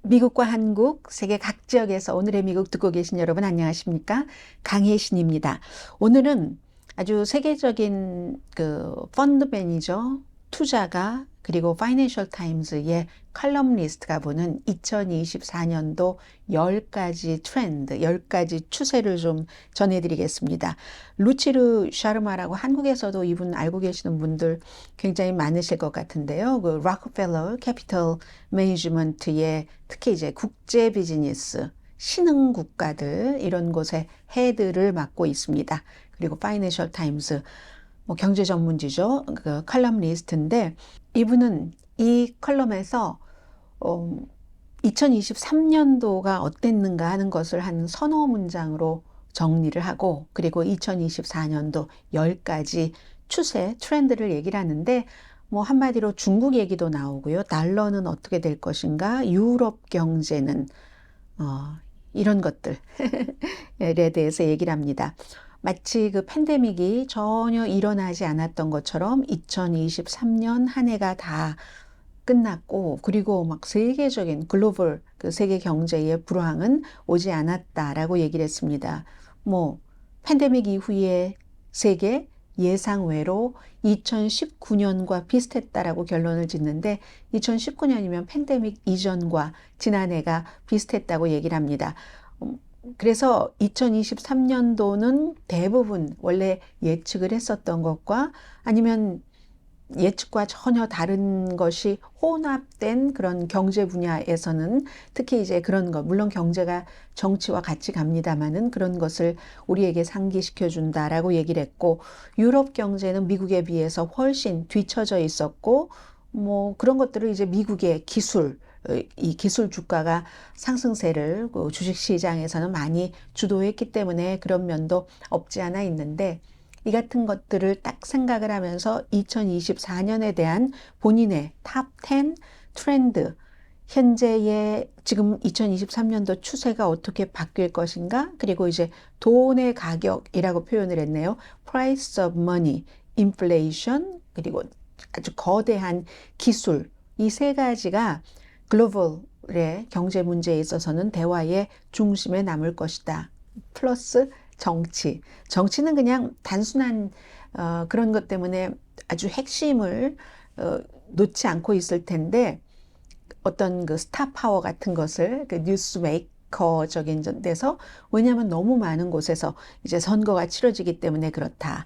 미국과 한국, 세계 각 지역에서 오늘의 미국 듣고 계신 여러분 안녕하십니까? 강혜신입니다. 오늘은 아주 세계적인 그 펀드 매니저, 투자가 그리고 파이낸셜 타임즈의 칼럼니스트가 보는 2024년도 10가지 트렌드, 10가지 추세를 좀 전해드리겠습니다. 루치르 샤르마라고 한국에서도 이분 알고 계시는 분들 굉장히 많으실 것 같은데요. 그 록펠러 캐피털 매니지먼트의 특히 이제 국제 비즈니스, 신흥 국가들 이런 곳의 헤드를 맡고 있습니다. 그리고 파이낸셜 타임스 뭐 경제 전문지죠. 그 칼럼니스트인데 이분은 이 컬럼에서 2023년도가 어땠는가 하는 것을 한 서너 문장으로 정리를 하고 그리고 2024년도 10가지 추세, 트렌드를 얘기를 하는데 뭐 한마디로 중국 얘기도 나오고요. 달러는 어떻게 될 것인가, 유럽 경제는 이런 것들에 대해서 얘기를 합니다. 마치 그 팬데믹이 전혀 일어나지 않았던 것처럼 2023년 한 해가 다 끝났고 그리고 막 세계적인 글로벌 그 세계 경제의 불황은 오지 않았다라고 얘기를 했습니다. 뭐 팬데믹 이후에 세계 예상외로 2019년과 비슷했다라고 결론을 짓는데 2019년이면 팬데믹 이전과 지난해가 비슷했다고 얘기를 합니다. 그래서 2023년도는 대부분 원래 예측을 했었던 것과 아니면 예측과 전혀 다른 것이 혼합된 그런 경제 분야에서는 특히 이제 그런 것, 물론 경제가 정치와 같이 갑니다마는 그런 것을 우리에게 상기시켜 준다라고 얘기를 했고, 유럽 경제는 미국에 비해서 훨씬 뒤처져 있었고, 뭐 그런 것들을 이제 미국의 기술, 이 기술 주가가 상승세를 그 주식 시장에서는 많이 주도했기 때문에 그런 면도 없지 않아 있는데, 이 같은 것들을 딱 생각을 하면서 2024년에 대한 본인의 탑 10 트렌드, 현재의 지금 2023년도 추세가 어떻게 바뀔 것인가? 그리고 이제 돈의 가격이라고 표현을 했네요. Price of money, inflation, 그리고 아주 거대한 기술. 이 세 가지가 글로벌의 경제 문제에 있어서는 대화의 중심에 남을 것이다. 플러스 정치. 정치는 그냥 단순한 그런 것 때문에 아주 핵심을 놓지 않고 있을 텐데 어떤 그 스타 파워 같은 것을 그 뉴스 메이커적인 데서 왜냐하면 너무 많은 곳에서 이제 선거가 치러지기 때문에 그렇다.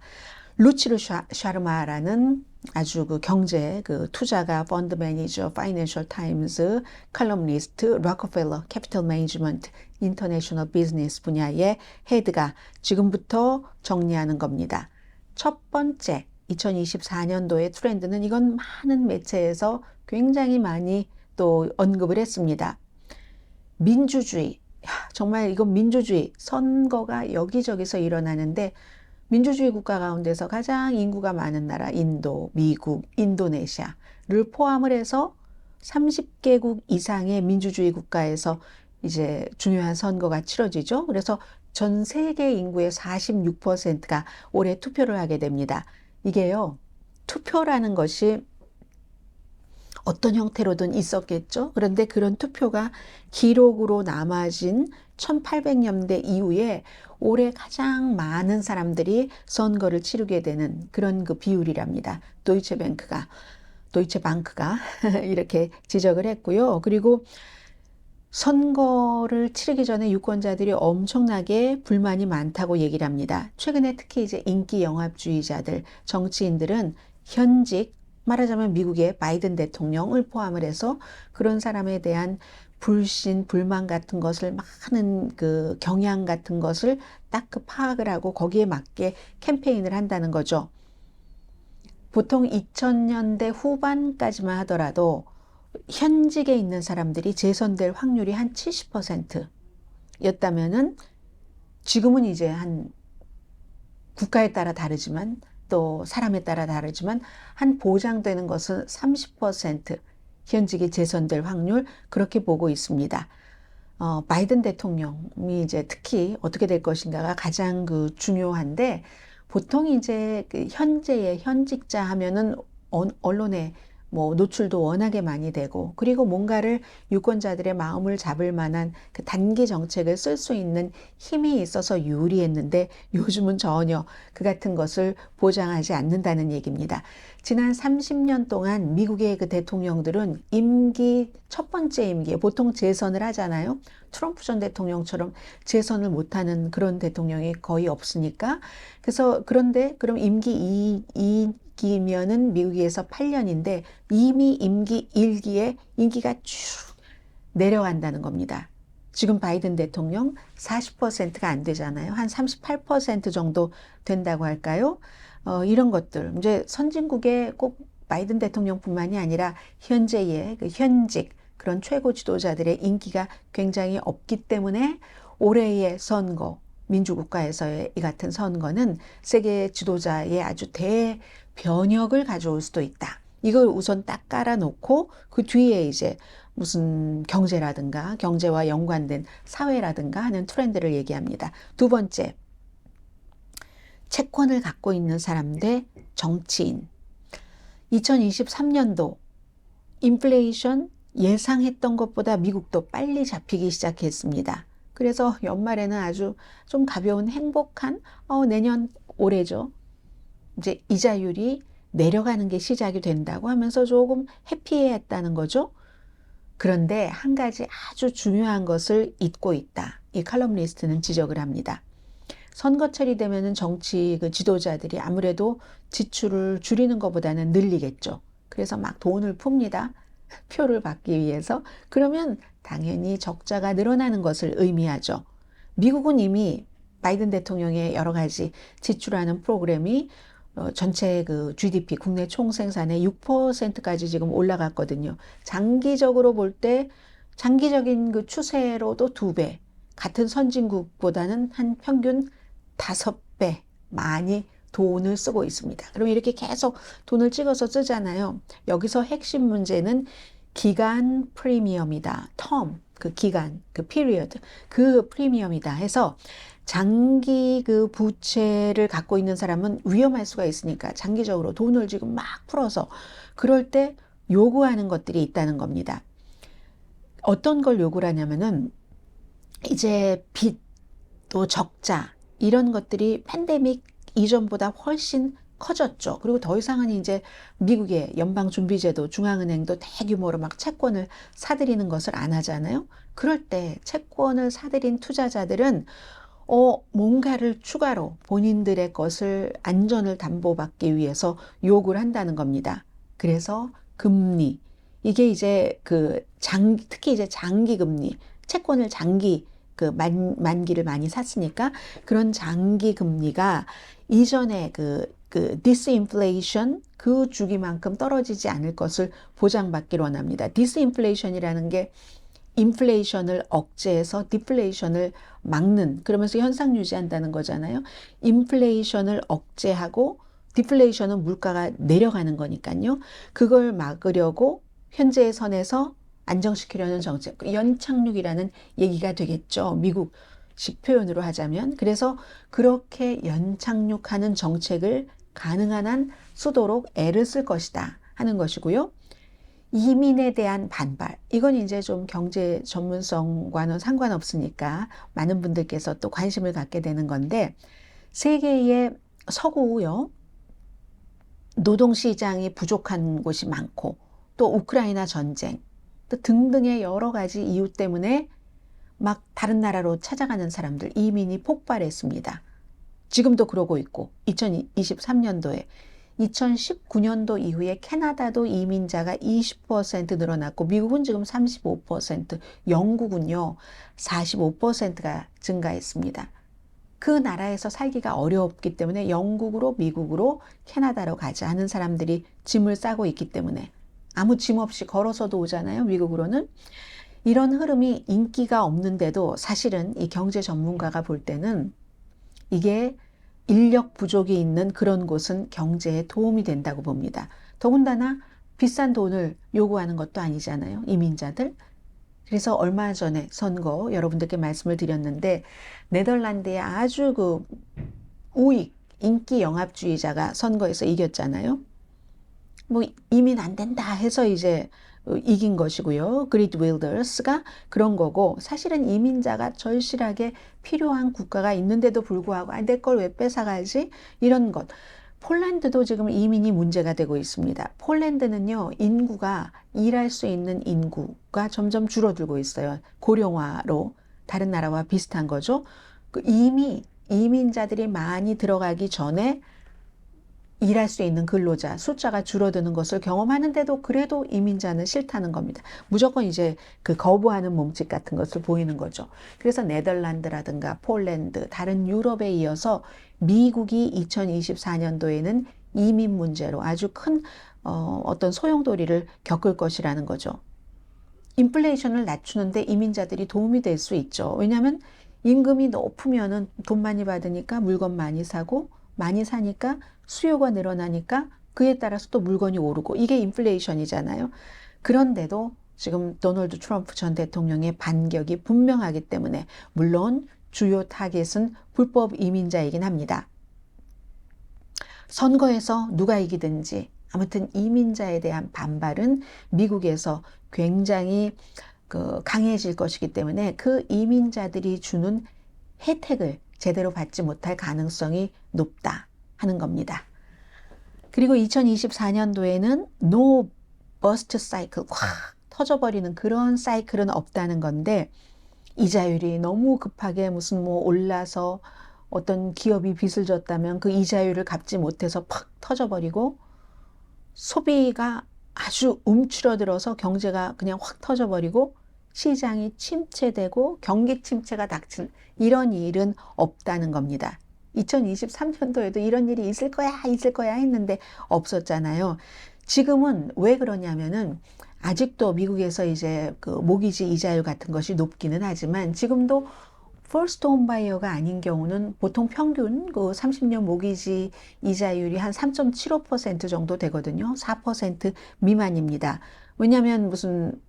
루치르 샤르마라는 아주 그 경제 그 투자가 펀드 매니저 파이낸셜 타임즈 칼럼니스트 록펠러 캐피털 매니지먼트 인터내셔널 비즈니스 분야의 헤드가 지금부터 정리하는 겁니다. 첫 번째 2024년도의 트렌드는 이건 많은 매체에서 굉장히 많이 또 언급을 했습니다. 민주주의. 정말 이건 민주주의 선거가 여기저기서 일어나는데 민주주의 국가 가운데서 가장 인구가 많은 나라 인도, 미국, 인도네시아를 포함을 해서 30개국 이상의 민주주의 국가에서 이제 중요한 선거가 치러지죠. 그래서 전 세계 인구의 46%가 올해 투표를 하게 됩니다. 이게요, 투표라는 것이 어떤 형태로든 있었겠죠. 그런데 그런 투표가 기록으로 남아진 1800년대 이후에 올해 가장 많은 사람들이 선거를 치르게 되는 그런 그 비율이랍니다. 도이체방크가 이렇게 지적을 했고요. 그리고 선거를 치르기 전에 유권자들이 엄청나게 불만이 많다고 얘기를 합니다. 최근에 특히 이제 인기 영합주의자들, 정치인들은 현직 말하자면 미국의 바이든 대통령을 포함을 해서 그런 사람에 대한 불신, 불만 같은 것을 많은 그 경향 같은 것을 딱 그 파악을 하고 거기에 맞게 캠페인을 한다는 거죠. 보통 2000년대 후반까지만 하더라도 현직에 있는 사람들이 재선될 확률이 한 70%였다면은 지금은 이제 한 국가에 따라 다르지만 또 사람에 따라 다르지만 한 보장되는 것은 30% 현직이 재선될 확률 그렇게 보고 있습니다. 바이든 대통령이 이제 특히 어떻게 될 것인가가 가장 그 중요한데 보통 이제 그 현재의 현직자 하면은 언론에 뭐 노출도 워낙에 많이 되고, 그리고 뭔가를 유권자들의 마음을 잡을 만한 그 단기 정책을 쓸 수 있는 힘이 있어서 유리했는데, 요즘은 전혀 그 같은 것을 보장하지 않는다는 얘기입니다. 지난 30년 동안 미국의 그 대통령들은 임기 첫 번째 임기에 보통 재선을 하잖아요. 트럼프 전 대통령처럼 재선을 못하는 그런 대통령이 거의 없으니까. 그래서 그런데 그럼 임기 2기면은 미국에서 8년인데 이미 임기 1기에 임기가 쭉 내려간다는 겁니다. 지금 바이든 대통령 40%가 안 되잖아요. 한 38% 정도 된다고 할까요? 이런 것들. 이제 선진국의 꼭 바이든 대통령뿐만이 아니라 현재의 그 현직 그런 최고 지도자들의 인기가 굉장히 없기 때문에 올해의 선거, 민주국가에서의 이 같은 선거는 세계 지도자의 아주 대변혁을 가져올 수도 있다. 이걸 우선 딱 깔아놓고 그 뒤에 이제 무슨 경제라든가 경제와 연관된 사회라든가 하는 트렌드를 얘기합니다. 두 번째, 채권을 갖고 있는 사람 대 정치인. 2023년도 인플레이션 예상했던 것보다 미국도 빨리 잡히기 시작했습니다. 그래서 연말에는 아주 좀 가벼운 행복한 내년 올해죠. 이제 이자율이 내려가는 게 시작이 된다고 하면서 조금 해피했다는 거죠. 그런데 한 가지 아주 중요한 것을 잊고 있다. 이 칼럼니스트는 지적을 합니다. 선거철이 되면은 정치 그 지도자들이 아무래도 지출을 줄이는 것보다는 늘리겠죠. 그래서 막 돈을 풉니다. 표를 받기 위해서. 그러면 당연히 적자가 늘어나는 것을 의미하죠. 미국은 이미 바이든 대통령의 여러 가지 지출하는 프로그램이 전체 그 GDP 국내 총생산의 6%까지 지금 올라갔거든요. 장기적으로 볼 때 장기적인 그 추세로도 2배, 같은 선진국보다는 한 평균 5배 많이 돈을 쓰고 있습니다. 그럼 이렇게 계속 돈을 찍어서 쓰잖아요. 여기서 핵심 문제는 기간 프리미엄이다. 텀, 그 기간, 그 피리어드, 그 프리미엄이다 해서 장기 그 부채를 갖고 있는 사람은 위험할 수가 있으니까 장기적으로 돈을 지금 막 풀어서 그럴 때 요구하는 것들이 있다는 겁니다. 어떤 걸 요구를 하냐면은 이제 빚, 또 적자 이런 것들이 팬데믹 이전보다 훨씬 커졌죠. 그리고 더 이상은 이제 미국의 연방준비제도, 중앙은행도 대규모로 막 채권을 사들이는 것을 안 하잖아요. 그럴 때 채권을 사들인 투자자들은 뭔가를 추가로 본인들의 것을 안전을 담보받기 위해서 요구를 한다는 겁니다. 그래서 금리, 이게 이제 특히 이제 장기 금리, 채권을 장기 만기를 많이 샀으니까 그런 장기 금리가 이전에 디스인플레이션 그 주기만큼 떨어지지 않을 것을 보장받기를 원합니다. 디스인플레이션이라는 게 인플레이션을 억제해서 디플레이션을 막는, 그러면서 현상 유지한다는 거잖아요. 인플레이션을 억제하고 디플레이션은 물가가 내려가는 거니까요. 그걸 막으려고 현재의 선에서 안정시키려는 정책, 연착륙이라는 얘기가 되겠죠. 미국식 표현으로 하자면. 그래서 그렇게 연착륙하는 정책을 가능한 한 쓰도록 애를 쓸 것이다 하는 것이고요. 이민에 대한 반발, 이건 이제 좀 경제 전문성과는 상관없으니까 많은 분들께서 또 관심을 갖게 되는 건데, 세계의 서구요, 노동시장이 부족한 곳이 많고 또 우크라이나 전쟁 또 등등의 여러 가지 이유 때문에 막 다른 나라로 찾아가는 사람들, 이민이 폭발했습니다. 지금도 그러고 있고 2023년도에 2019년도 이후에 캐나다도 이민자가 20% 늘어났고 미국은 지금 35%, 영국은요 45%가 증가했습니다. 그 나라에서 살기가 어렵기 때문에 영국으로, 미국으로, 캐나다로 가자 하는 사람들이 짐을 싸고 있기 때문에 아무 짐 없이 걸어서도 오잖아요. 미국으로는. 이런 흐름이 인기가 없는데도 사실은 이 경제 전문가가 볼 때는 이게 인력 부족이 있는 그런 곳은 경제에 도움이 된다고 봅니다. 더군다나 비싼 돈을 요구하는 것도 아니잖아요. 이민자들. 그래서 얼마 전에 선거 여러분들께 말씀을 드렸는데 네덜란드의 아주 우익 인기 영합주의자가 선거에서 이겼잖아요. 뭐 이민 안 된다 해서 이제 이긴 것이고요. 그리드 윌더스가 그런 거고, 사실은 이민자가 절실하게 필요한 국가가 있는데도 불구하고 내 걸 왜 뺏어가지? 이런 것. 폴란드도 지금 이민이 문제가 되고 있습니다. 폴란드는요, 인구가 일할 수 있는 인구가 점점 줄어들고 있어요. 고령화로 다른 나라와 비슷한 거죠. 이미 이민자들이 많이 들어가기 전에 일할 수 있는 근로자 숫자가 줄어드는 것을 경험하는데도 그래도 이민자는 싫다는 겁니다. 무조건 이제 그 거부하는 몸짓 같은 것을 보이는 거죠. 그래서 네덜란드라든가 폴란드, 다른 유럽에 이어서 미국이 2024년도에는 이민 문제로 아주 큰 어떤 소용돌이를 겪을 것이라는 거죠. 인플레이션을 낮추는데 이민자들이 도움이 될 수 있죠. 왜냐하면 임금이 높으면은 돈 많이 받으니까 물건 많이 사고, 많이 사니까 수요가 늘어나니까 그에 따라서 또 물건이 오르고, 이게 인플레이션이잖아요. 그런데도 지금 도널드 트럼프 전 대통령의 반격이 분명하기 때문에, 물론 주요 타겟은 불법 이민자이긴 합니다. 선거에서 누가 이기든지 아무튼 이민자에 대한 반발은 미국에서 굉장히 강해질 것이기 때문에 그 이민자들이 주는 혜택을 제대로 받지 못할 가능성이 높다 하는 겁니다. 그리고 2024년도에는 no bust cycle, 확 터져버리는 그런 사이클은 없다는 건데, 이자율이 너무 급하게 무슨 뭐 올라서 어떤 기업이 빚을 졌다면 그 이자율을 갚지 못해서 팍 터져버리고, 소비가 아주 움츠러들어서 경제가 그냥 확 터져버리고 시장이 침체되고 경기 침체가 닥친 이런 일은 없다는 겁니다. 2023년도에도 이런 일이 있을 거야 했는데 없었잖아요. 지금은 왜 그러냐면은 아직도 미국에서 이제 그 모기지 이자율 같은 것이 높기는 하지만, 지금도 퍼스트 홈 바이어가 아닌 경우는 보통 평균 그 30년 모기지 이자율이 한 3.75% 정도 되거든요. 4% 미만입니다. 왜냐하면 무슨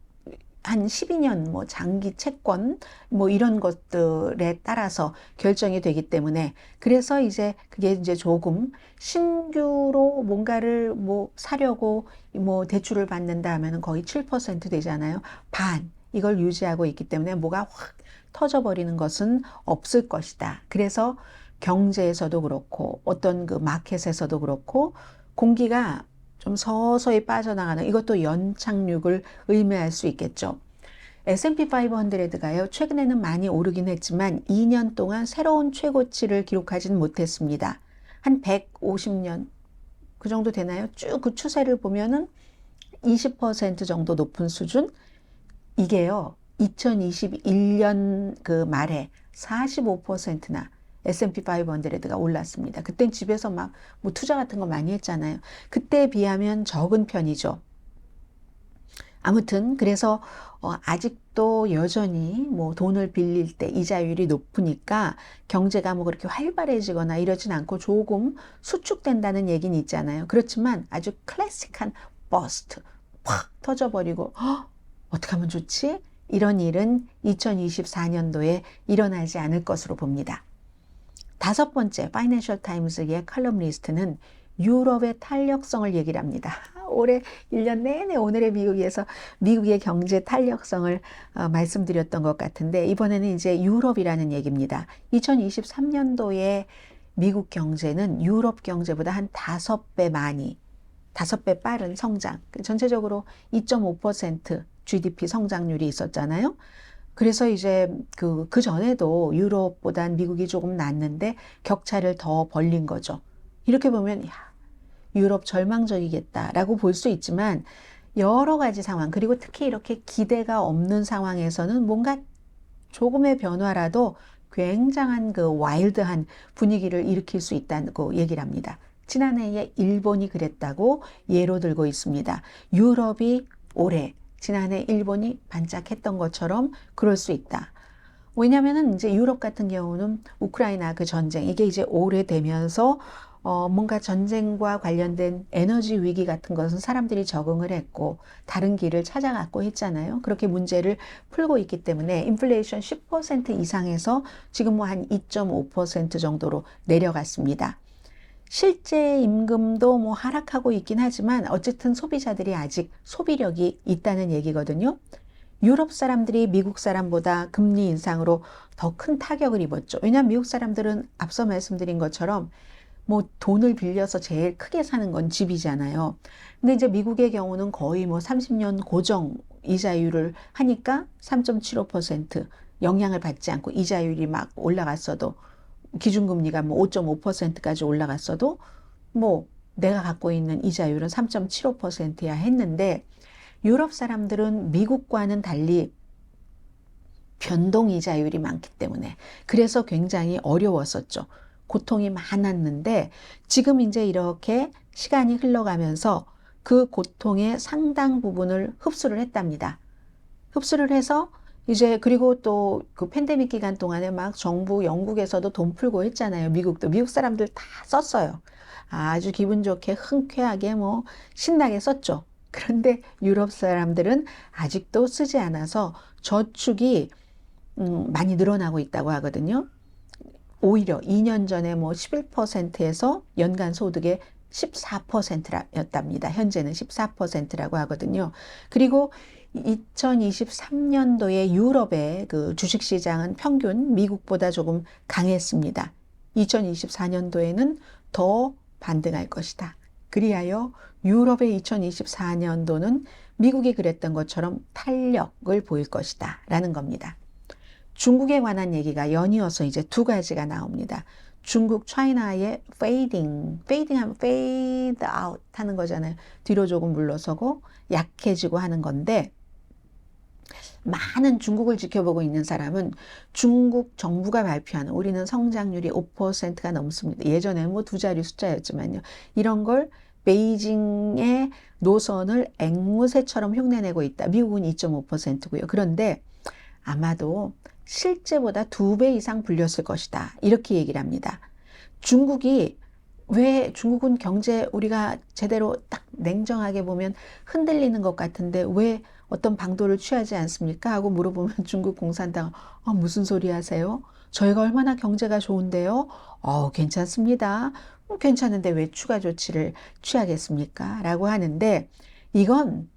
한 12년 뭐 장기 채권 뭐 이런 것들에 따라서 결정이 되기 때문에, 그래서 이제 그게 이제 조금 신규로 뭔가를 뭐 사려고 뭐 대출을 받는다 하면은 거의 7% 되잖아요. 반 이걸 유지하고 있기 때문에 뭐가 확 터져버리는 것은 없을 것이다. 그래서 경제에서도 그렇고 어떤 그 마켓에서도 그렇고 공기가 좀 서서히 빠져나가는, 이것도 연착륙을 의미할 수 있겠죠. S&P 500가요, 최근에는 많이 오르긴 했지만 2년 동안 새로운 최고치를 기록하지는 못했습니다. 한 150년 그 정도 되나요? 쭉 그 추세를 보면은 20% 정도 높은 수준. 이게요, 2021년 그 말에 45%나 S&P 500가 올랐습니다. 그땐 집에서 막 뭐 투자 같은 거 많이 했잖아요. 그때에 비하면 적은 편이죠. 아무튼 그래서 아직도 여전히 뭐 돈을 빌릴 때 이자율이 높으니까 경제가 뭐 그렇게 활발해지거나 이러진 않고 조금 수축된다는 얘기는 있잖아요. 그렇지만 아주 클래식한 버스트, 팍 터져버리고 어떻게 하면 좋지? 이런 일은 2024년도에 일어나지 않을 것으로 봅니다. 다섯 번째, 파이낸셜 타임스의 칼럼니스트는 유럽의 탄력성을 얘기를 합니다. 올해 1년 내내 오늘의 미국에서 미국의 경제 탄력성을 말씀드렸던 것 같은데, 이번에는 이제 유럽이라는 얘기입니다. 2023년도에 미국 경제는 유럽 경제보다 한 5배 많이, 5배 빠른 성장, 전체적으로 2.5% GDP 성장률이 있었잖아요. 그래서 이제 그 전에도 유럽보단 미국이 조금 낮는데 격차를 더 벌린 거죠. 이렇게 보면 야, 유럽 절망적이겠다라고 볼 수 있지만, 여러 가지 상황, 그리고 특히 이렇게 기대가 없는 상황에서는 뭔가 조금의 변화라도 굉장한 그 와일드한 분위기를 일으킬 수 있다고 얘기를 합니다. 지난해에 일본이 그랬다고 예로 들고 있습니다. 유럽이 올해 지난해 일본이 반짝했던 것처럼 그럴 수 있다. 왜냐면은 이제 유럽 같은 경우는 우크라이나 그 전쟁, 이게 이제 오래되면서 뭔가 전쟁과 관련된 에너지 위기 같은 것은 사람들이 적응을 했고 다른 길을 찾아갔고 했잖아요. 그렇게 문제를 풀고 있기 때문에 인플레이션 10% 이상에서 지금 뭐 한 2.5% 정도로 내려갔습니다. 실제 임금도 뭐 하락하고 있긴 하지만 어쨌든 소비자들이 아직 소비력이 있다는 얘기거든요. 유럽 사람들이 미국 사람보다 금리 인상으로 더 큰 타격을 입었죠. 왜냐하면 미국 사람들은 앞서 말씀드린 것처럼 뭐 돈을 빌려서 제일 크게 사는 건 집이잖아요. 근데 이제 미국의 경우는 거의 뭐 30년 고정 이자율을 하니까 3.75% 영향을 받지 않고 이자율이 막 올라갔어도 기준금리가 뭐 5.5%까지 올라갔어도 뭐 내가 갖고 있는 이자율은 3.75%야 했는데 유럽 사람들은 미국과는 달리 변동 이자율이 많기 때문에 그래서 굉장히 어려웠었죠. 고통이 많았는데 지금 이제 이렇게 시간이 흘러가면서 그 고통의 상당 부분을 흡수를 했답니다. 흡수를 해서 이제 그리고 또 그 팬데믹 기간 동안에 막 정부 영국에서도 돈 풀고 했잖아요. 미국도 미국 사람들 다 썼어요. 아주 기분 좋게 흔쾌하게 뭐 신나게 썼죠. 그런데 유럽 사람들은 아직도 쓰지 않아서 저축이 많이 늘어나고 있다고 하거든요. 오히려 2년 전에 뭐 11%에서 연간 소득의 14%였답니다. 현재는 14%라고 하거든요. 그리고 2023년도에 유럽의 그 주식시장은 평균 미국보다 조금 강했습니다. 2024년도에는 더 반등할 것이다. 그리하여 유럽의 2024년도는 미국이 그랬던 것처럼 탄력을 보일 것이다. 라는 겁니다. 중국에 관한 얘기가 연이어서 이제 두 가지가 나옵니다. 중국, 차이나의 fading 하면 fade out 하는 거잖아요. 뒤로 조금 물러서고 약해지고 하는 건데 많은 중국을 지켜보고 있는 사람은 중국 정부가 발표하는 우리는 성장률이 5%가 넘습니다. 예전에는 뭐 두 자리 숫자였지만요. 이런 걸 베이징의 노선을 앵무새처럼 흉내내고 있다. 미국은 2.5%고요. 그런데 아마도 실제보다 2배 이상 불렸을 것이다. 이렇게 얘기를 합니다. 중국이 왜 중국은 경제 우리가 제대로 딱 냉정하게 보면 흔들리는 것 같은데 왜 어떤 방도를 취하지 않습니까? 하고 물어보면 중국 공산당 무슨 소리 하세요? 저희가 얼마나 경제가 좋은데요? 괜찮습니다. 괜찮은데 왜 추가 조치를 취하겠습니까? 라고 하는데 이건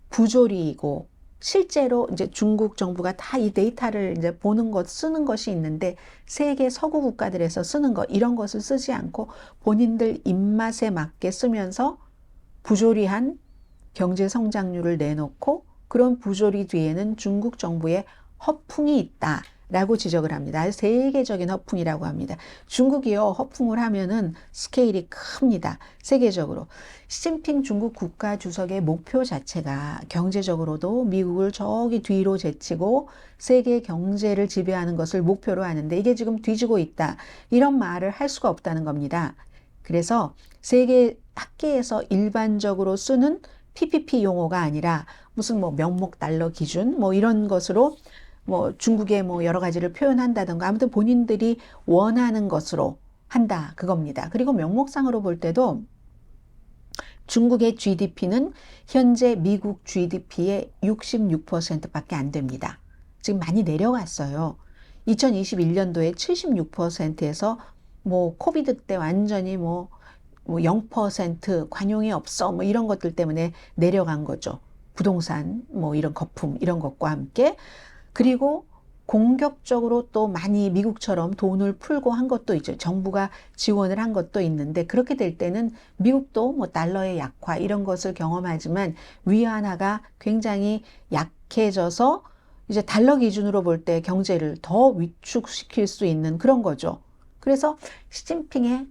부조리이고 실제로 이제 중국 정부가 다 이 데이터를 이제 보는 것, 쓰는 것이 있는데 세계 서구 국가들에서 쓰는 것, 이런 것을 쓰지 않고 본인들 입맛에 맞게 쓰면서 부조리한 경제 성장률을 내놓고 그런 부조리 뒤에는 중국 정부의 허풍이 있다라고 지적을 합니다. 세계적인 허풍이라고 합니다. 중국이요, 허풍을 하면은 스케일이 큽니다. 세계적으로. 시진핑 중국 국가 주석의 목표 자체가 경제적으로도 미국을 저기 뒤로 제치고 세계 경제를 지배하는 것을 목표로 하는데 이게 지금 뒤지고 있다. 이런 말을 할 수가 없다는 겁니다. 그래서 세계 학계에서 일반적으로 쓰는 PPP 용어가 아니라 무슨 뭐 명목 달러 기준 뭐 이런 것으로 뭐 중국의 뭐 여러 가지를 표현한다던가 아무튼 본인들이 원하는 것으로 한다 그겁니다. 그리고 명목상으로 볼 때도 중국의 GDP는 현재 미국 GDP의 66%밖에 안 됩니다. 지금 많이 내려갔어요. 2021년도에 76%에서 뭐 코비드 때 완전히 뭐 0% 관용이 없어 뭐 이런 것들 때문에 내려간 거죠. 부동산 뭐 이런 거품 이런 것과 함께 그리고 공격적으로 또 많이 미국처럼 돈을 풀고 한 것도 있죠. 정부가 지원을 한 것도 있는데 그렇게 될 때는 미국도 뭐 달러의 약화 이런 것을 경험하지만 위안화가 굉장히 약해져서 이제 달러 기준으로 볼 때 경제를 더 위축시킬 수 있는 그런 거죠. 그래서 시진핑의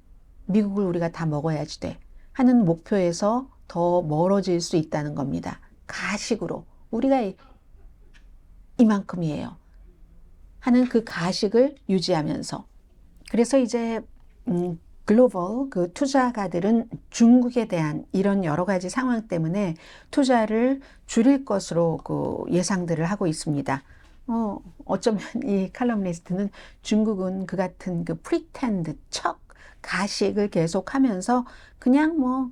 미국을 우리가 다 먹어야지 돼 하는 목표에서 더 멀어질 수 있다는 겁니다. 가식으로 우리가 이만큼이에요 하는 그 가식을 유지하면서 그래서 이제 글로벌 그 투자가들은 중국에 대한 이런 여러 가지 상황 때문에 투자를 줄일 것으로 그 예상들을 하고 있습니다. 어쩌면 이 칼럼니스트는 중국은 그 같은 그 프리텐드 척 가식을 계속하면서 그냥 뭐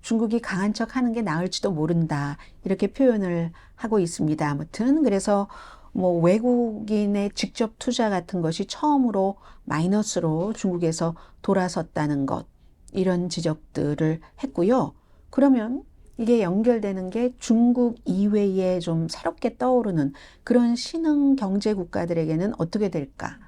중국이 강한 척 하는 게 나을지도 모른다 이렇게 표현을 하고 있습니다. 아무튼 그래서 뭐 외국인의 직접 투자 같은 것이 처음으로 마이너스로 중국에서 돌아섰다는 것 이런 지적들을 했고요. 그러면 이게 연결되는 게 중국 이외에 좀 새롭게 떠오르는 그런 신흥 경제 국가들에게는 어떻게 될까?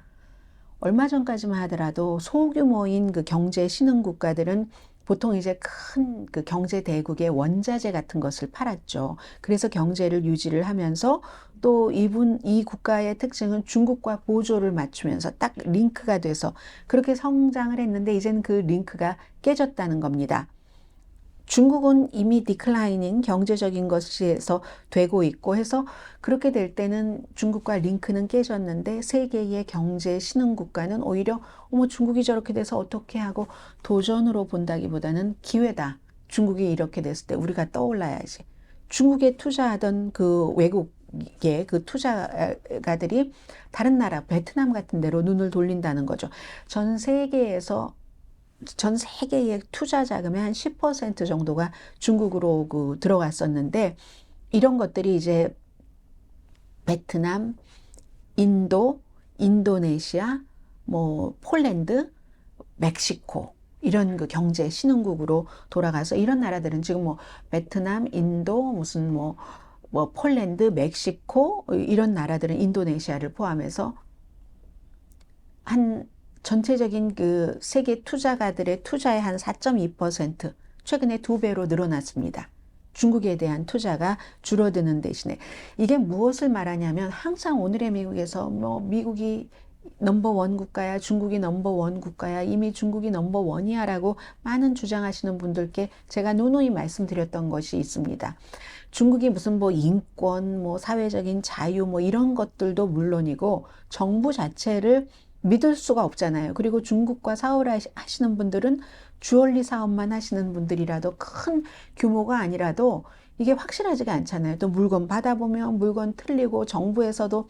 얼마 전까지만 하더라도 소규모인 그 경제 신흥 국가들은 보통 이제 큰 그 경제 대국의 원자재 같은 것을 팔았죠. 그래서 경제를 유지를 하면서 또 이 국가의 특징은 중국과 보조를 맞추면서 딱 링크가 돼서 그렇게 성장을 했는데 이제는 그 링크가 깨졌다는 겁니다. 중국은 이미 디클라이닝 경제적인 것에서 되고 있고 해서 그렇게 될 때는 중국과 링크는 깨졌는데 세계의 경제 신흥 국가는 오히려 어머 중국이 저렇게 돼서 어떻게 하고 도전으로 본다기보다는 기회다. 중국이 이렇게 됐을 때 우리가 떠올라야지. 중국에 투자하던 그 외국의 그 투자가들이 다른 나라 베트남 같은 데로 눈을 돌린다는 거죠. 전 세계에서 전 세계의 투자 자금의 한 10% 정도가 중국으로 들어갔었는데 이런 것들이 이제 베트남, 인도, 인도네시아, 뭐 폴란드, 멕시코 이런 그 경제 신흥국으로 돌아가서 이런 나라들은 지금 뭐 베트남, 인도, 무슨 뭐 폴란드, 멕시코 이런 나라들은 인도네시아를 포함해서 한 전체적인 그 세계 투자가들의 투자의 한 4.2% 최근에 2배로 늘어났습니다. 중국에 대한 투자가 줄어드는 대신에 이게 무엇을 말하냐면 항상 오늘의 미국에서 뭐 미국이 넘버원 국가야, 중국이 넘버원 국가야, 이미 중국이 넘버원이야 라고 많은 주장하시는 분들께 제가 누누이 말씀드렸던 것이 있습니다. 중국이 무슨 뭐 인권, 뭐 사회적인 자유 뭐 이런 것들도 물론이고 정부 자체를 믿을 수가 없잖아요. 그리고 중국과 사업을 하시는 분들은 주얼리 사업만 하시는 분들이라도 큰 규모가 아니라도 이게 확실하지가 않잖아요. 또 물건 받아보면 물건 틀리고 정부에서도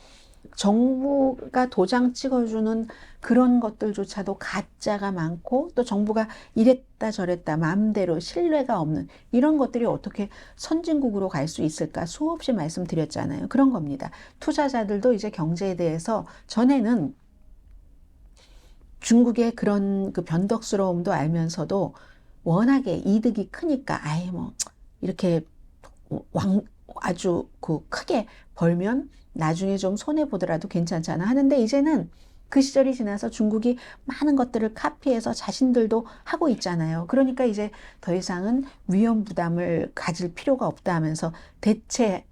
정부가 도장 찍어주는 그런 것들조차도 가짜가 많고 또 정부가 이랬다 저랬다 마음대로 신뢰가 없는 이런 것들이 어떻게 선진국으로 갈 수 있을까 수없이 말씀드렸잖아요. 그런 겁니다. 투자자들도 이제 경제에 대해서 전에는 중국의 그런 그 변덕스러움도 알면서도 워낙에 이득이 크니까 아예 뭐 이렇게 아주 그 크게 벌면 나중에 좀 손해 보더라도 괜찮잖아 하는데 이제는 그 시절이 지나서 중국이 많은 것들을 카피해서 자신들도 하고 있잖아요. 그러니까 이제 더 이상은 위험 부담을 가질 필요가 없다 하면서 대체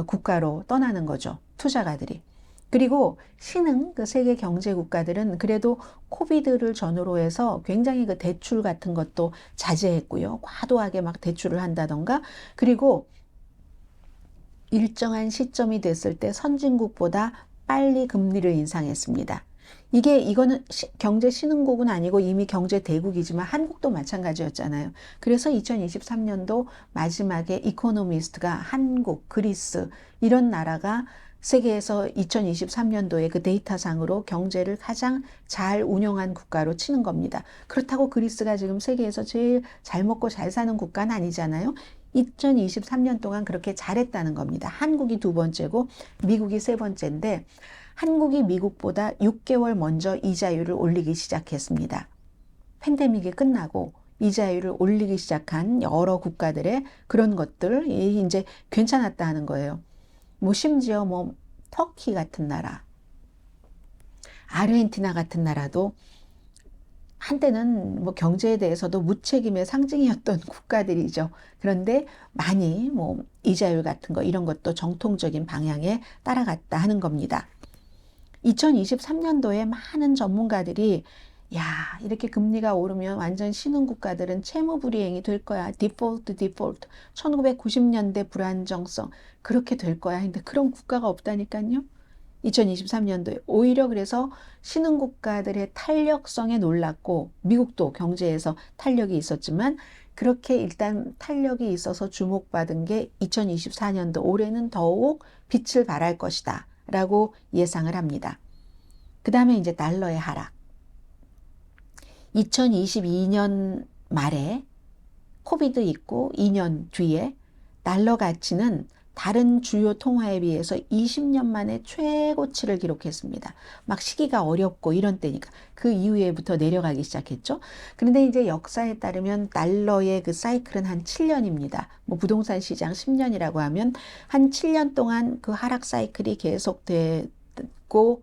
국가로 떠나는 거죠. 투자가들이. 그리고 신흥 그 세계 경제 국가들은 그래도 코비드를 전후로 해서 굉장히 그 대출 같은 것도 자제했고요. 과도하게 막 대출을 한다던가 그리고 일정한 시점이 됐을 때 선진국보다 빨리 금리를 인상했습니다. 이거는 경제 신흥국은 아니고 이미 경제 대국이지만 한국도 마찬가지였잖아요. 그래서 2023년도 마지막에 이코노미스트가 한국, 그리스 이런 나라가 세계에서 2023년도에 그 데이터상으로 경제를 가장 잘 운영한 국가로 치는 겁니다. 그렇다고 그리스가 지금 세계에서 제일 잘 먹고 잘 사는 국가는 아니잖아요. 2023년 동안 그렇게 잘했다는 겁니다. 한국이 두 번째고 미국이 세 번째인데 한국이 미국보다 6개월 먼저 이자율을 올리기 시작했습니다. 팬데믹이 끝나고 이자율을 올리기 시작한 여러 국가들의 그런 것들이 이제 괜찮았다 하는 거예요. 뭐 심지어 뭐 터키 같은 나라, 아르헨티나 같은 나라도 한때는 뭐 경제에 대해서도 무책임의 상징이었던 국가들이죠. 그런데 많이 뭐 이자율 같은 거 이런 것도 정통적인 방향에 따라갔다 하는 겁니다. 2023년도에 많은 전문가들이 야, 이렇게 금리가 오르면 완전 신흥 국가들은 채무 불이행이 될 거야. 디폴트. 1990년대 불안정성. 그렇게 될 거야. 근데 그런 국가가 없다니까요. 2023년도에 오히려 그래서 신흥 국가들의 탄력성에 놀랐고 미국도 경제에서 탄력이 있었지만 그렇게 일단 탄력이 있어서 주목받은 게 2024년도 올해는 더욱 빛을 발할 것이다 라고 예상을 합니다. 그 다음에 이제 달러의 하락. 2022년 말에 코비드 있고 2년 뒤에 달러 가치는 다른 주요 통화에 비해서 20년 만에 최고치를 기록했습니다. 막 시기가 어렵고 이런 때니까 그 이후에부터 내려가기 시작했죠. 그런데 이제 역사에 따르면 달러의 그 사이클은 한 7년입니다. 뭐 부동산 시장 10년이라고 하면 한 7년 동안 그 하락 사이클이 계속되고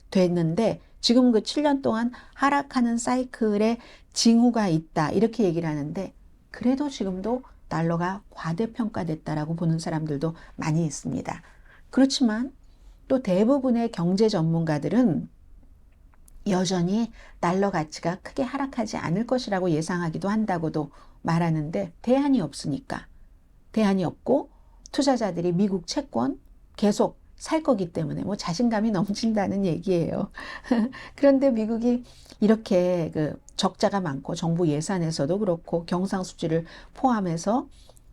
됐는데 지금 그 7년 동안 하락하는 사이클에 징후가 있다 이렇게 얘기를 하는데 그래도 지금도 달러가 과대평가됐다라고 보는 사람들도 많이 있습니다. 그렇지만 또 대부분의 경제 전문가들은 여전히 달러 가치가 크게 하락하지 않을 것이라고 예상하기도 한다고도 말하는데 대안이 없으니까 대안이 없고 투자자들이 미국 채권 계속 살 거기 때문에 뭐 자신감이 넘친다는 얘기예요. 그런데 미국이 이렇게 그 적자가 많고 정부 예산에서도 그렇고 경상수지를 포함해서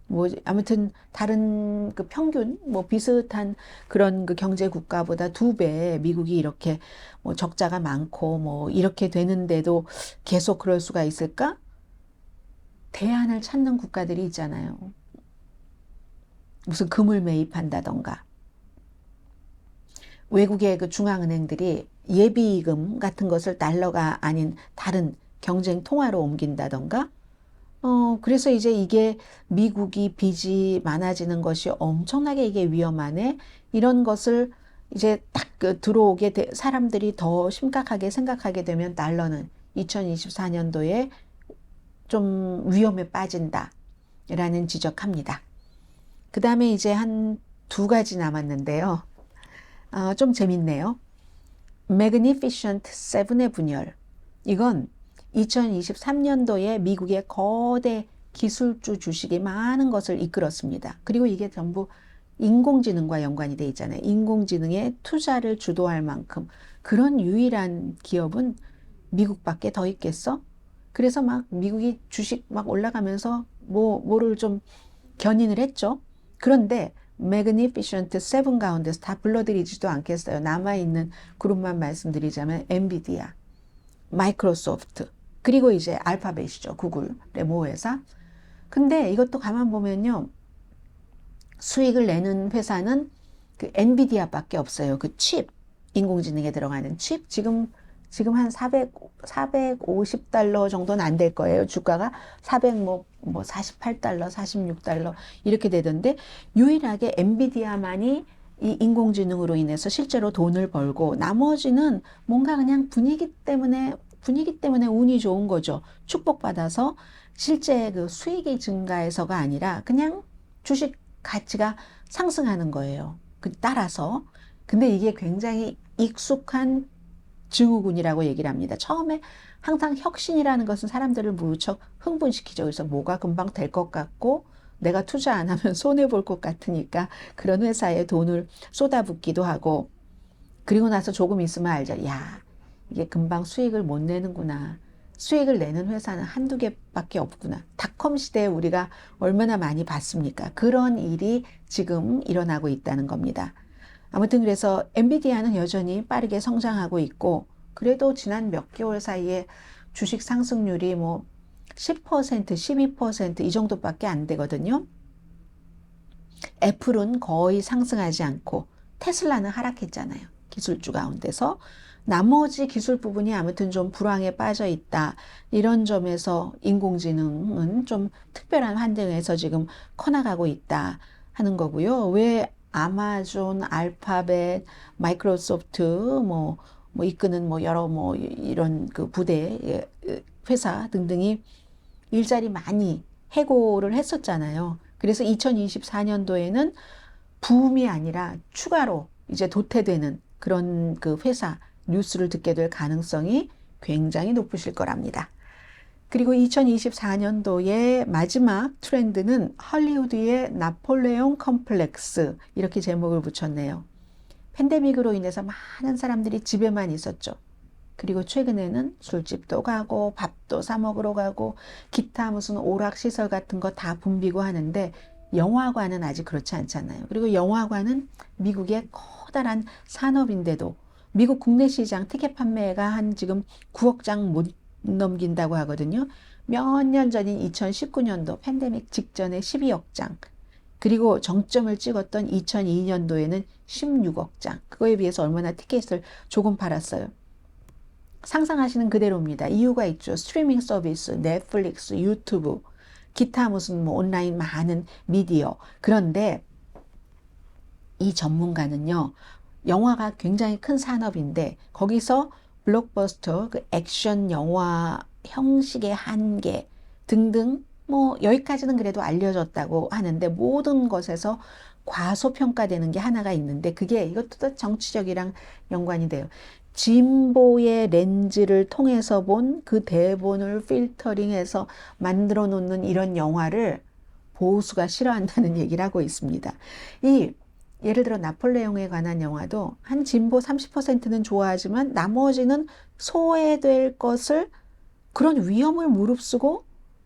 뭐 아무튼 다른 그 평균 뭐 비슷한 그런 그 경제 국가보다 2배 미국이 이렇게 뭐 적자가 많고 뭐 이렇게 되는데도 계속 그럴 수가 있을까? 대안을 찾는 국가들이 있잖아요. 무슨 금을 매입한다던가 외국의 그 중앙은행들이 예비금 같은 것을 달러가 아닌 다른 경쟁 통화로 옮긴다던가 그래서 이제 이게 미국이 빚이 많아지는 것이 엄청나게 이게 위험하네. 이런 것을 이제 딱 그 들어오게 사람들이 더 심각하게 생각하게 되면 달러는 2024년도에 좀 위험에 빠진다라는 지적합니다. 그 다음에 이제 한 2가지 남았는데요. 좀 재밌네요. Magnificent Seven의 분열. 이건 2023년도에 미국의 거대 기술주 주식이 많은 것을 이끌었습니다. 그리고 이게 전부 인공지능과 연관이 돼 있잖아요. 인공지능에 투자를 주도할 만큼 그런 유일한 기업은 미국밖에 더 있겠어? 그래서 막 미국이 주식 막 올라가면서 뭐를 좀 견인을 했죠. 그런데 Magnificent Seven 가운데서 다 불러드리지도 않겠어요. 남아있는 그룹만 말씀드리자면 엔비디아, 마이크로소프트, 그리고 이제 알파벳이죠. 구글의 모회사. 근데 이것도 가만 보면요. 수익을 내는 회사는 그 엔비디아밖에 없어요. 그 칩, 인공지능에 들어가는 칩. 지금 한 450달러 정도는 안 될 거예요. 주가가 48달러, 46달러 이렇게 되던데 유일하게 엔비디아만이 이 인공지능으로 인해서 실제로 돈을 벌고 나머지는 뭔가 그냥 분위기 때문에 운이 좋은 거죠. 축복받아서 실제 그 수익이 증가해서가 아니라 그냥 주식 가치가 상승하는 거예요. 그 따라서. 근데 이게 굉장히 익숙한 증후군이라고 얘기를 합니다. 처음에 항상 혁신이라는 것은 사람들을 무척 흥분시키죠. 그래서 뭐가 금방 될 것 같고 내가 투자 안 하면 손해볼 것 같으니까 그런 회사에 돈을 쏟아붓기도 하고 그리고 나서 조금 있으면 알죠. 야, 이게 금방 수익을 못 내는구나. 수익을 내는 회사는 한두 개밖에 없구나. 닷컴 시대에 우리가 얼마나 많이 봤습니까? 그런 일이 지금 일어나고 있다는 겁니다. 아무튼 그래서 엔비디아는 여전히 빠르게 성장하고 있고 그래도 지난 몇 개월 사이에 주식 상승률이 뭐 10%, 12%이 정도밖에 안 되거든요. 애플은 거의 상승하지 않고 테슬라는 하락했잖아요. 기술주 가운데서. 나머지 기술 부분이 아무튼 좀 불황에 빠져 있다. 이런 점에서 인공지능은 좀 특별한 환경에서 지금 커나가고 있다 하는 거고요. 왜 아마존, 알파벳, 마이크로소프트 뭐 이끄는 뭐 여러 뭐 이런 그 부대 회사 등등이 일자리 많이 해고를 했었잖아요. 그래서 2024년도에는 붐이 아니라 추가로 이제 도태되는 그런 그 회사 뉴스를 듣게 될 가능성이 굉장히 높으실 거랍니다. 그리고 2024년도의 마지막 트렌드는 헐리우드의 나폴레옹 컴플렉스 이렇게 제목을 붙였네요. 팬데믹으로 인해서 많은 사람들이 집에만 있었죠. 그리고 최근에는 술집도 가고 밥도 사 먹으러 가고 기타 무슨 오락시설 같은 거 다 붐비고 하는데 영화관은 아직 그렇지 않잖아요. 그리고 영화관은 미국의 커다란 산업인데도 미국 국내 시장 티켓 판매가 한 지금 9억 장 못 넘긴다고 하거든요. 몇 년 전인 2019년도 팬데믹 직전에 12억 장. 그리고 정점을 찍었던 2002년도에는 16억 장. 그거에 비해서 얼마나 티켓을 조금 팔았어요. 상상하시는 그대로입니다. 이유가 있죠. 스트리밍 서비스, 넷플릭스, 유튜브, 기타 무슨 뭐 온라인 많은 미디어. 그런데 이 전문가는요, 영화가 굉장히 큰 산업인데 거기서 블록버스터, 그 액션 영화 형식의 한계 등등 뭐 여기까지는 그래도 알려졌다고 하는데 모든 것에서 과소평가되는 게 하나가 있는데 그게 이것도 다 정치적이랑 연관이 돼요. 진보의 렌즈를 통해서 본 그 대본을 필터링해서 만들어 놓는 이런 영화를 보수가 싫어한다는 얘기를 하고 있습니다. 이 예를 들어 나폴레옹에 관한 영화도 한 진보 30%는 좋아하지만 나머지는 소외될 것을 그런 위험을 무릅쓰고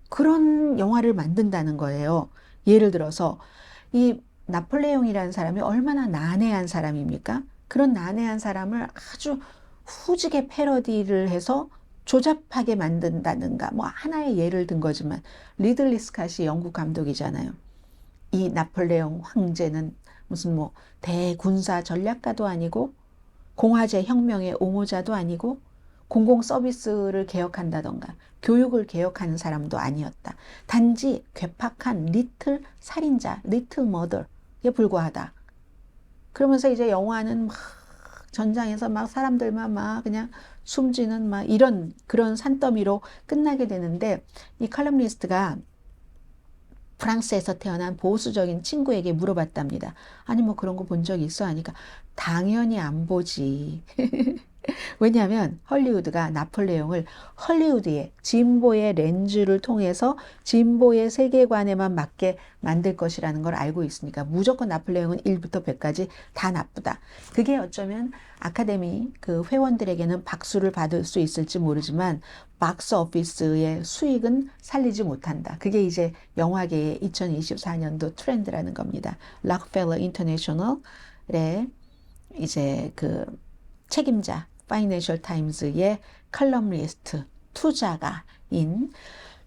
그런 영화를 만든다는 거예요. 예를 들어서 이 나폴레옹이라는 사람이 얼마나 난해한 사람입니까? 그런 난해한 사람을 아주 후지게 패러디를 해서 조잡하게 만든다든가 뭐 하나의 예를 든 거지만 리들리 스캇이 영국 감독이잖아요. 이 나폴레옹 황제는 무슨 뭐 대군사 전략가도 아니고 공화제 혁명의 옹호자도 아니고 공공 서비스를 개혁한다던가 교육을 개혁하는 사람도 아니었다. 단지 괴팍한 리틀 살인자, 리틀 머더에 불과하다. 그러면서 이제 영화는 막 전장에서 막 사람들만 막 그냥 숨지는 막 이런 그런 산더미로 끝나게 되는데 이 칼럼니스트가 프랑스에서 태어난 보수적인 친구에게 물어봤답니다. 아니 뭐 그런 거 본 적 있어? 하니까 당연히 안 보지. 왜냐하면 헐리우드가 나폴레옹을 헐리우드의 진보의 렌즈를 통해서 진보의 세계관에만 맞게 만들 것이라는 걸 알고 있으니까 무조건 나폴레옹은 1부터 100까지 다 나쁘다. 그게 어쩌면 아카데미 그 회원들에게는 박수를 받을 수 있을지 모르지만 박스 오피스의 수익은 살리지 못한다. 그게 이제 영화계의 2024년도 트렌드라는 겁니다. 락펠러 인터내셔널의 이제 그 책임자 파이낸셜 타임즈의 칼럼니스트 투자가인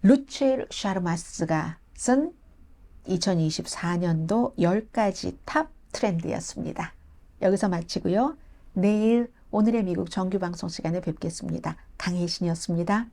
루첼 샤르마스가 쓴 2024년도 10가지 탑 트렌드였습니다. 여기서 마치고요. 내일 오늘의 미국 정규 방송 시간에 뵙겠습니다. 강혜신이었습니다.